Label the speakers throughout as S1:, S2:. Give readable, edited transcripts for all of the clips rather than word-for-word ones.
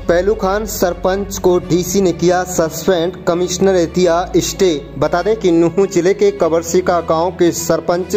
S1: पहलू खान सरपंच को डीसी ने किया सस्पेंड, कमिश्नर ने दिया स्टे। बता दें कि नूंह जिले के कबरसिका गांव के सरपंच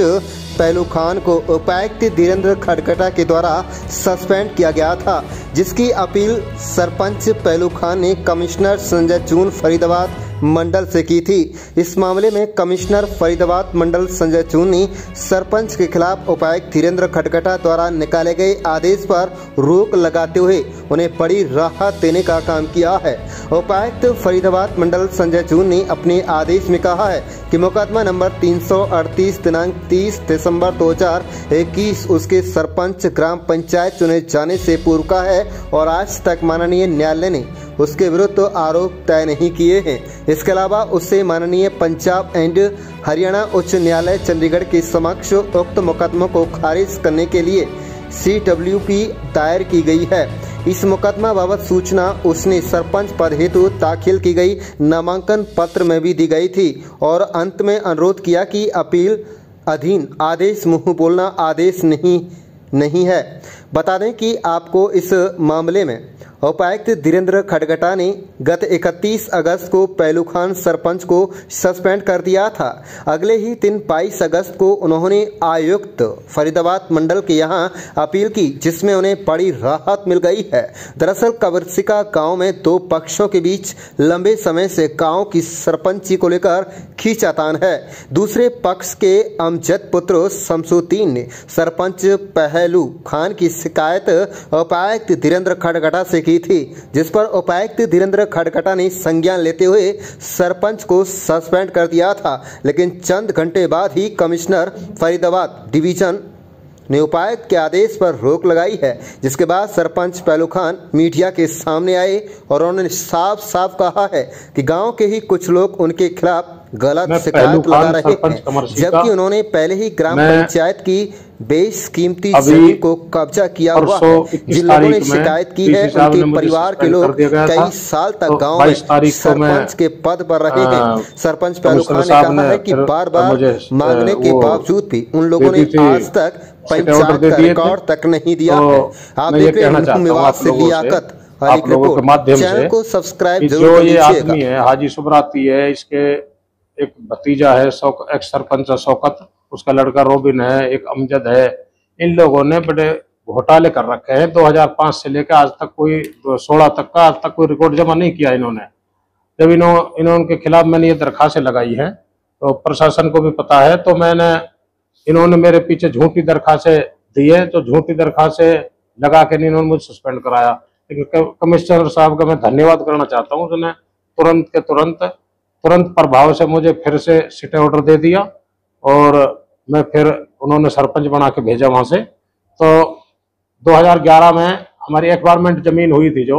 S1: पहलू खान को उपायुक्त धीरेन्द्र खडगटा के द्वारा सस्पेंड किया गया था, जिसकी अपील सरपंच पहलू खान ने कमिश्नर संजय जून फरीदाबाद मंडल से की थी। इस मामले में कमिश्नर फरीदाबाद मंडल संजय जून ने सरपंच के खिलाफ उपायुक्त धीरेन्द्र खडगटा द्वारा निकाले गए आदेश पर रोक लगाते हुए उन्हें बड़ी राहत देने का काम किया है। उपायुक्त फरीदाबाद मंडल संजय जून ने अपने आदेश में कहा है कि मुकदमा नंबर 338 दिनांक 30 दिसंबर 2021 उसके सरपंच ग्राम पंचायत चुने जाने से पूर्व का है और आज तक माननीय न्यायालय ने उसके विरुद्ध आरोप तय नहीं किए हैं। इसके अलावा उससे माननीय पंजाब एंड हरियाणा उच्च न्यायालय चंडीगढ़ के समक्ष उक्त मुकदमों को खारिज करने के लिए CWP दायर की गई है। इस मुकदमा बाबत सूचना उसने सरपंच पद हेतु दाखिल की गई नामांकन पत्र में भी दी गई थी और अंत में अनुरोध किया कि अपील अधीन आदेश मुंह बोलना आदेश नहीं है। बता दें कि आपको इस मामले में उपायुक्त धीरेन्द्र खडगटा ने गत 31 अगस्त को पहलू खान सरपंच को सस्पेंड कर दिया था। अगले ही दिन 22 अगस्त को उन्होंने आयुक्त फरीदाबाद मंडल के यहां अपील की, जिसमें उन्हें बड़ी राहत मिल गई है। दरअसल कबरसिका गांव में दो पक्षों के बीच लंबे समय से गांव की सरपंची को लेकर खींचातान है। दूसरे पक्ष के अमजद पुत्र शमसुद्दीन ने सरपंच पहलू खान की शिकायत उपायुक्त धीरेन्द्र खडगटा से की थी, जिस पर उपायुक्त धीरेन्द्र खडगटा ने संज्ञान लेते हुए सरपंच को सस्पेंड कर दिया था। लेकिन चंद घंटे बाद ही कमिश्नर फरीदाबाद डिवीजन ने उपायुक्त के आदेश पर रोक लगाई है, जिसके बाद सरपंच पहलू खान मीडिया के सामने आए और उन्होंने साफ साफ कहा है कि गांव के ही कुछ लोग उनके खिलाफ गलत शिकायत लगा रहे हैं, जबकि उन्होंने पहले ही ग्राम पंचायत की बेशकीमती जमीन को कब्जा किया हुआ है। जिन लोगों ने शिकायत की है उनके परिवार के लोग कई साल तक गांव में सरपंच के पद पर रहे हैं। सरपंच पहलू खान ने कहा है कि बार बार मांगने के बावजूद भी उन लोगों ने आज तक पंचायत का रिकॉर्ड तक नहीं दिया है। आप देख रहे हैं विवाद से लियाकत
S2: आप लोगों के माध्यम से
S1: चैनल को सब्सक्राइब
S2: जो ये आदमी है हाजी सुबराती है, इसके एक भतीजा है एक्स सरपंच शौकत, उसका लड़का रोबिन है, एक अमजद है। इन लोगों ने बड़े घोटाले कर रखे हैं। 2005 से लेकर आज तक कोई 16 तक का आज तक कोई रिकॉर्ड जमा नहीं किया इन्होंने। जब इन्होंने के खिलाफ मैंने ये दरखास्तें लगाई हैं तो प्रशासन को भी पता है, तो इन्होंने मेरे पीछे झूठी दरखास्तें दी है, तो झूठी दरखास्तें लगा के इन्होंने मुझे सस्पेंड कराया। लेकिन कमिश्नर साहब का मैं धन्यवाद करना चाहता हूँ, उसने तुरंत प्रभाव से मुझे फिर से स्टे ऑर्डर दे दिया और मैं फिर उन्होंने सरपंच बना के भेजा वहां से। तो 2011 में हमारी एक्वायरमेंट जमीन हुई थी, जो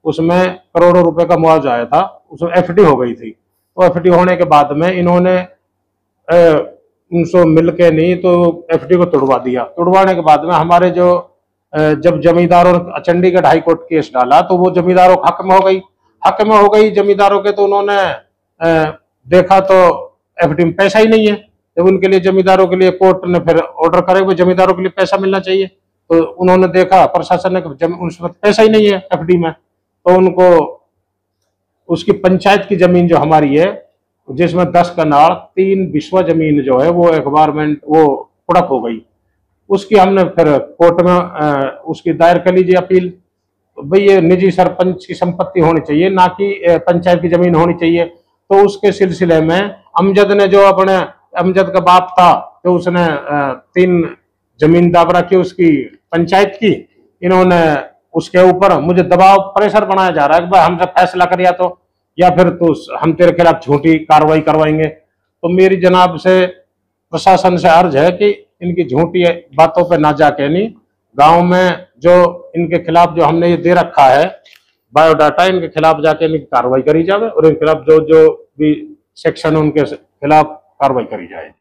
S2: उसमें करोड़ों रुपए का मुआवजा आया था, उसमें FD हो गई थी। तो FD होने के बाद में इन्होंने उनसे मिल के नहीं तो FD को तोड़वा दिया। तोड़वाने के बाद में हमारे जो जब जमींदारों ने चंडीगढ़ हाई कोर्ट केस डाला तो वो जमींदारों के हक में हो गई जमींदारों के। तो उन्होंने देखा तो FD में पैसा ही नहीं है। जब उनके लिए जमींदारों के लिए कोर्ट ने फिर ऑर्डर करे वो जमींदारों के लिए पैसा मिलना चाहिए, तो उन्होंने देखा प्रशासन ने उसमें पैसा ही नहीं है FD में, तो उनको उसकी पंचायत की जमीन जो हमारी है जिसमें 10 कनाल 3 बिस्वा जमीन जो है वो एक्वायरमेंट वो कुड़क हो गई। उसकी हमने फिर कोर्ट में उसकी दायर कर लीजिए अपील। भाई ये निजी सरपंच की संपत्ति होनी चाहिए, ना कि पंचायत की जमीन होनी चाहिए। तो उसके सिलसिले में अमजद ने जो अमजद का बाप था तो उसने 3 जमीन दाब रखी उसकी पंचायत की। इन्होंने उसके ऊपर मुझे दबाव प्रेशर बनाया जा रहा है कि भाई हमसे फैसला कर या फिर तो हम तेरे खिलाफ झूठी कार्रवाई करवाएंगे। तो मेरी जनाब से प्रशासन से अर्ज है कि इनकी झूठी बातों पे ना जाके नहीं, गांव में जो इनके खिलाफ जो हमने ये दे रखा है बायोडाटा, इनके खिलाफ जाके इनकी कार्रवाई करी जाए और इनके खिलाफ जो भी सेक्शन उनके खिलाफ कार्रवाई करी जाए।